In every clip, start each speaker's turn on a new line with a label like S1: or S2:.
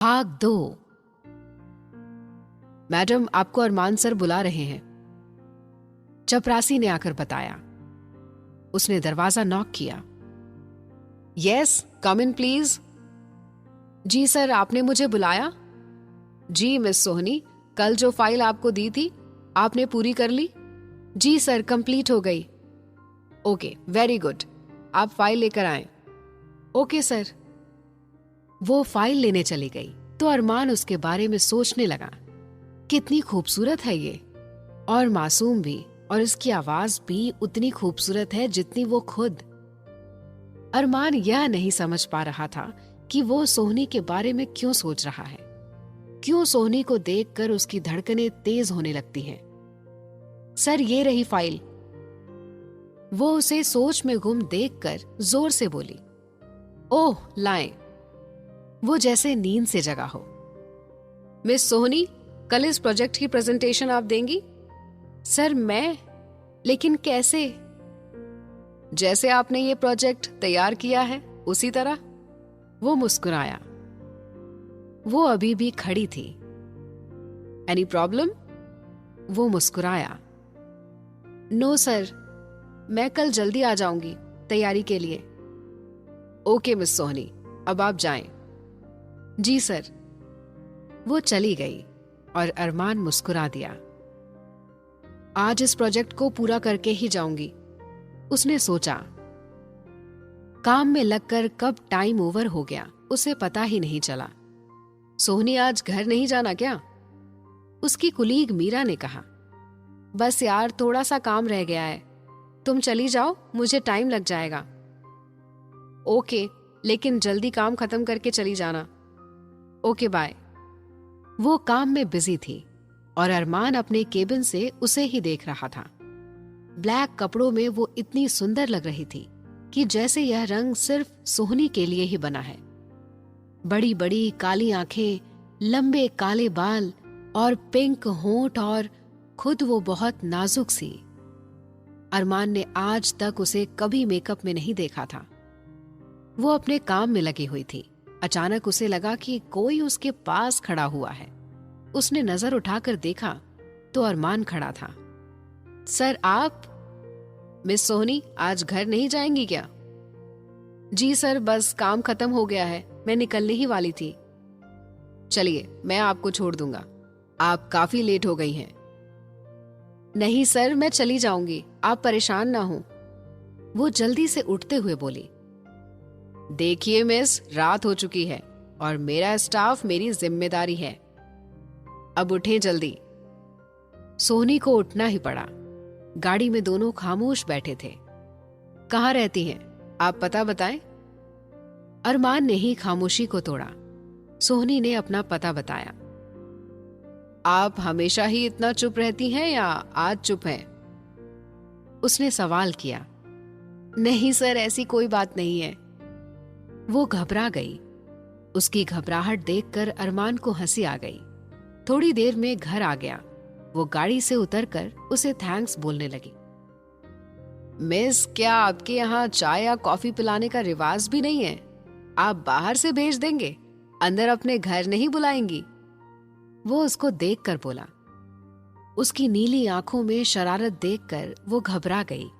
S1: भाग 2। मैडम, आपको अरमान सर बुला रहे हैं, चपरासी ने आकर बताया। उसने दरवाजा नॉक किया। Yes, come in please. जी सर, आपने मुझे बुलाया? जी मिस सोहनी, कल जो फाइल आपको दी थी आपने पूरी कर ली? जी सर, कंप्लीट हो गई। ओके, वेरी गुड, आप फाइल लेकर आए। Okay sir. वो फाइल लेने चली गई तो अरमान उसके बारे में सोचने लगा। कितनी खूबसूरत है ये, और मासूम भी, और इसकी आवाज भी उतनी खूबसूरत है जितनी वो खुद। अरमान यह नहीं समझ पा रहा था कि वो सोहनी के बारे में क्यों सोच रहा है, क्यों सोहनी को देखकर उसकी धड़कनें तेज होने लगती हैं। सर, ये रही फाइल। वो उसे सोच में गुम देखकर जोर से बोली। ओह, लाएं। वो जैसे नींद से जगा हो। मिस सोहनी, कल इस प्रोजेक्ट की प्रेजेंटेशन आप देंगी? सर, मैं? लेकिन कैसे? जैसे आपने ये प्रोजेक्ट तैयार किया है उसी तरह। वो मुस्कुराया। वो अभी भी खड़ी थी। Any problem? वो मुस्कुराया। नो सर, मैं कल जल्दी आ जाऊंगी तैयारी के लिए। ओके मिस सोहनी, अब आप जाएं। जी सर। वो चली गई और अरमान मुस्कुरा दिया। आज इस प्रोजेक्ट को पूरा करके ही जाऊंगी, उसने सोचा। काम में लगकर कब टाइम ओवर हो गया उसे पता ही नहीं चला। सोहनी, आज घर नहीं जाना क्या? उसकी कुलीग मीरा ने कहा। बस यार, थोड़ा सा काम रह गया है, तुम चली जाओ, मुझे टाइम लग जाएगा। ओके, लेकिन जल्दी काम खत्म करके चली जाना। Okay, bye. वो काम में बिजी थी और अरमान अपने केबिन से उसे ही देख रहा था। ब्लैक कपड़ों में वो इतनी सुंदर लग रही थी कि जैसे यह रंग सिर्फ सोहनी के लिए ही बना है। बड़ी बड़ी काली आंखें, लंबे काले बाल और पिंक होंठ, और खुद वो बहुत नाजुक सी। अरमान ने आज तक उसे कभी मेकअप में नहीं देखा था। वो अपने काम में लगी हुई थी। अचानक उसे लगा कि कोई उसके पास खड़ा हुआ है। उसने नजर उठाकर देखा तो अरमान खड़ा था। सर, आप? मिस सोहनी, आज घर नहीं जाएंगी क्या? जी सर, बस काम खत्म हो गया है, मैं निकलने ही वाली थी। चलिए, मैं आपको छोड़ दूंगा, आप काफी लेट हो गई हैं। नहीं सर, मैं चली जाऊंगी, आप परेशान ना हो। वो जल्दी से उठते हुए बोली। देखिए मिस, रात हो चुकी है और मेरा स्टाफ मेरी जिम्मेदारी है, अब उठें जल्दी। सोहनी को उठना ही पड़ा। गाड़ी में दोनों खामोश बैठे थे। कहाँ रहती हैं, आप पता बताएं। अरमान ने ही खामोशी को तोड़ा। सोहनी ने अपना पता बताया। आप हमेशा ही इतना चुप रहती हैं या आज चुप हैं? उसने सवाल किया। नहीं सर, ऐसी कोई बात नहीं है। वो घबरा गई। उसकी घबराहट देखकर अरमान को हंसी आ गई। थोड़ी देर में घर आ गया। वो गाड़ी से उतरकर उसे थैंक्स बोलने लगी। मिस, क्या आपके यहाँ चाय या कॉफी पिलाने का रिवाज भी नहीं है? आप बाहर से भेज देंगे, अंदर अपने घर नहीं बुलाएंगी? वो उसको देखकर बोला। उसकी नीली आंखों में शरारत देखकर वो घबरा गई।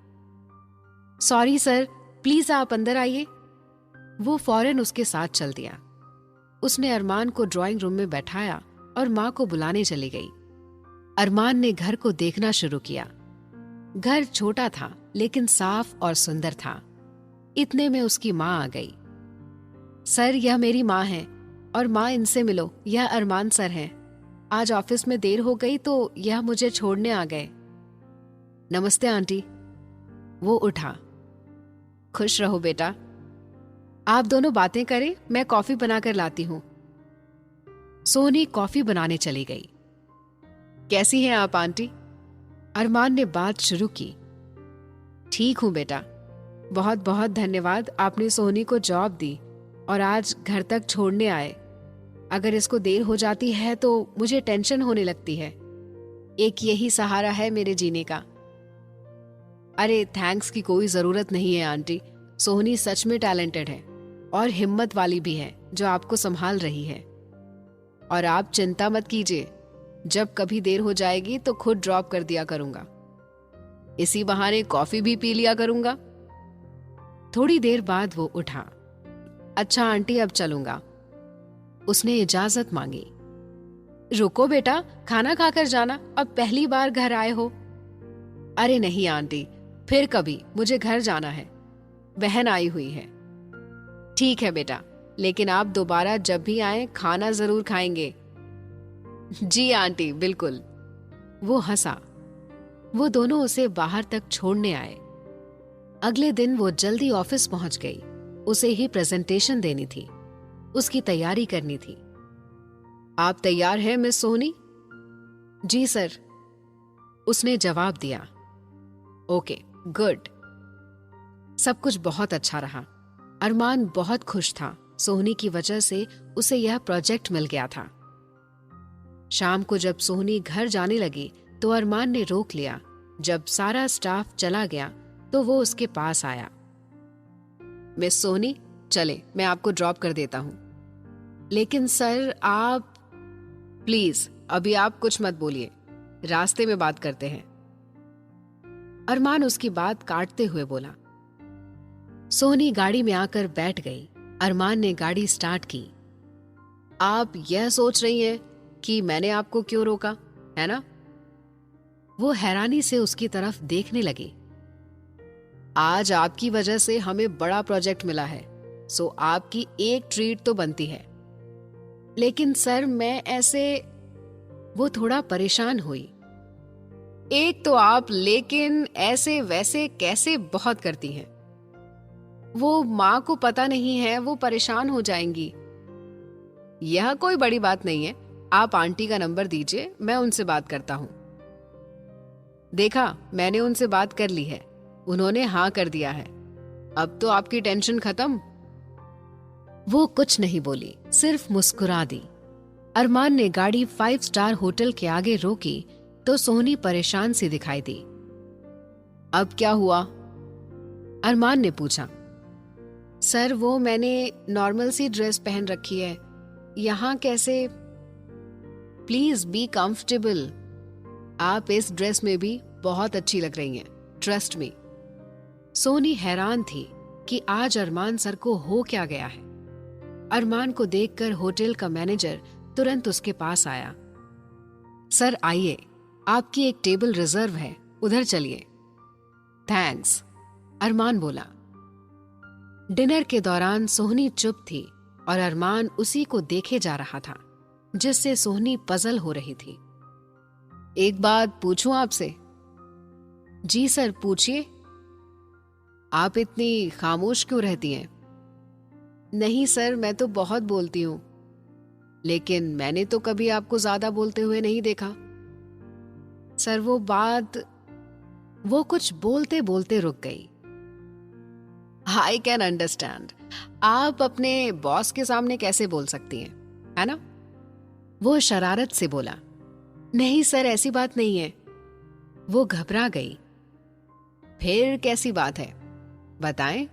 S1: सॉरी सर, प्लीज आप अंदर आइए। वो फौरन उसके साथ चल दिया। उसने अरमान को ड्राइंग रूम में बैठाया और माँ को बुलाने चली गई। अरमान ने घर को देखना शुरू किया। घर छोटा था लेकिन साफ और सुंदर था। इतने में उसकी माँ आ गई। सर, यह मेरी माँ है, और माँ, इनसे मिलो, यह अरमान सर हैं। आज ऑफिस में देर हो गई तो यह मुझे छोड़ने आ गए। नमस्ते आंटी। वो उठा। खुश रहो बेटा, आप दोनों बातें करें, मैं कॉफी बनाकर लाती हूं। सोहनी कॉफी बनाने चली गई। कैसी हैं आप आंटी? अरमान ने बात शुरू की। ठीक हूं बेटा, बहुत बहुत धन्यवाद, आपने सोहनी को जॉब दी और आज घर तक छोड़ने आए। अगर इसको देर हो जाती है तो मुझे टेंशन होने लगती है। एक यही सहारा है मेरे जीने का। अरे, थैंक्स की कोई जरूरत नहीं है आंटी। सोहनी सच में टैलेंटेड है और हिम्मत वाली भी है जो आपको संभाल रही है। और आप चिंता मत कीजिए, जब कभी देर हो जाएगी तो खुद ड्रॉप कर दिया करूंगा। इसी बहाने कॉफी भी पी लिया करूंगा। थोड़ी देर बाद वो उठा। अच्छा आंटी, अब चलूंगा। उसने इजाजत मांगी। रुको बेटा, खाना खाकर जाना, अब पहली बार घर आए हो। अरे नहीं आंटी, फिर कभी, मुझे घर जाना है, बहन आई हुई है। ठीक है बेटा, लेकिन आप दोबारा जब भी आए खाना जरूर खाएंगे। जी आंटी, बिल्कुल। वो हंसा। वो दोनों उसे बाहर तक छोड़ने आए। अगले दिन वो जल्दी ऑफिस पहुंच गई। उसे ही प्रेजेंटेशन देनी थी, उसकी तैयारी करनी थी। आप तैयार हैं मिस सोनी? जी सर, उसने जवाब दिया। Okay, good. सब कुछ बहुत अच्छा रहा। अरमान बहुत खुश था। सोहनी की वजह से उसे यह प्रोजेक्ट मिल गया था। शाम को जब सोहनी घर जाने लगी तो अरमान ने रोक लिया। जब सारा स्टाफ चला गया तो वो उसके पास आया। मिस सोहनी, चले, मैं आपको ड्रॉप कर देता हूं। लेकिन सर आप... प्लीज अभी आप कुछ मत बोलिए, रास्ते में बात करते हैं। अरमान उसकी बात काटते हुए बोला। सोहनी गाड़ी में आकर बैठ गई। अरमान ने गाड़ी स्टार्ट की। आप यह सोच रही हैं कि मैंने आपको क्यों रोका, है ना? वो हैरानी से उसकी तरफ देखने लगी। आज आपकी वजह से हमें बड़ा प्रोजेक्ट मिला है, सो आपकी एक ट्रीट तो बनती है। लेकिन सर मैं ऐसे... वो थोड़ा परेशान हुई। एक तो आप लेकिन ऐसे वैसे कैसे बहुत करती हैं। वो माँ को पता नहीं है, वो परेशान हो जाएंगी। यह कोई बड़ी बात नहीं है, आप आंटी का नंबर दीजिए, मैं उनसे बात करता हूं। देखा, मैंने उनसे बात कर ली है, उन्होंने हाँ कर दिया है। अब तो आपकी टेंशन खत्म। वो कुछ नहीं बोली, सिर्फ मुस्कुरा दी। अरमान ने गाड़ी 5 स्टार होटल के आगे रोकी तो सोहनी परेशान सी दिखाई दी। अब क्या हुआ? अरमान ने पूछा। सर वो मैंने नॉर्मल सी ड्रेस पहन रखी है, यहां कैसे? Please be comfortable. आप इस ड्रेस में भी बहुत अच्छी लग रही हैं, ट्रस्ट मी। सोनी हैरान थी कि आज अरमान सर को हो क्या गया है। अरमान को देखकर होटल का मैनेजर तुरंत उसके पास आया। सर आइए, आपकी एक टेबल रिजर्व है, उधर चलिए। थैंक्स, अरमान बोला। डिनर के दौरान सोहनी चुप थी और अरमान उसी को देखे जा रहा था, जिससे सोहनी पजल हो रही थी। एक बात पूछूं आपसे? जी सर, पूछिए। आप इतनी खामोश क्यों रहती हैं? नहीं सर, मैं तो बहुत बोलती हूं, लेकिन मैंने तो कभी आपको ज्यादा बोलते हुए नहीं देखा। सर वो कुछ बोलते बोलते रुक गई। आई कैन अंडरस्टैंड, आप अपने बॉस के सामने कैसे बोल सकती हैं, है ना? वो शरारत से बोला। नहीं सर, ऐसी बात नहीं है। वो घबरा गई। फिर कैसी बात है, बताएं।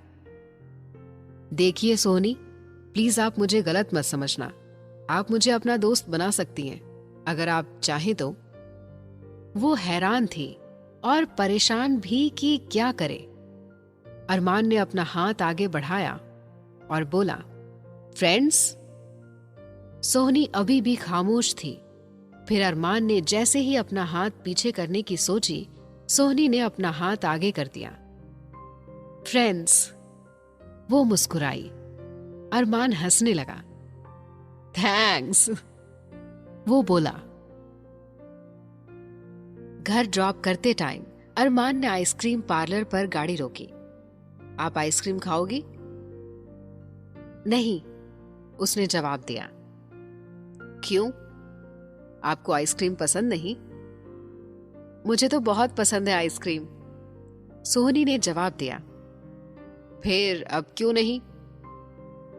S1: देखिए सोनी, प्लीज आप मुझे गलत मत समझना, आप मुझे अपना दोस्त बना सकती हैं अगर आप चाहें तो। वो हैरान थी और परेशान भी कि क्या करे। अरमान ने अपना हाथ आगे बढ़ाया और बोला, फ्रेंड्स। सोहनी अभी भी खामोश थी। फिर अरमान ने जैसे ही अपना हाथ पीछे करने की सोची, सोहनी ने अपना हाथ आगे कर दिया। फ्रेंड्स। वो मुस्कुराई। अरमान हंसने लगा। थैंक्स, वो बोला। घर ड्रॉप करते टाइम अरमान ने आइसक्रीम पार्लर पर गाड़ी रोकी। आप आइसक्रीम खाओगी? नहीं, उसने जवाब दिया। क्यों, आपको आइसक्रीम पसंद नहीं? मुझे तो बहुत पसंद है आइसक्रीम, सोहनी ने जवाब दिया। फिर अब क्यों नहीं?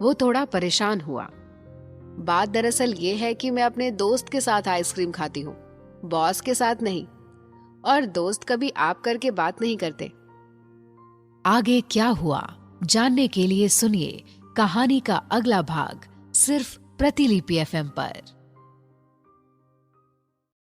S1: वो थोड़ा परेशान हुआ। बात दरअसल ये है कि मैं अपने दोस्त के साथ आइसक्रीम खाती हूँ, बॉस के साथ नहीं, और दोस्त कभी आप करके बात नहीं करते। आगे क्या हुआ जानने के लिए सुनिए कहानी का अगला भाग सिर्फ प्रतिलिपि FM पर।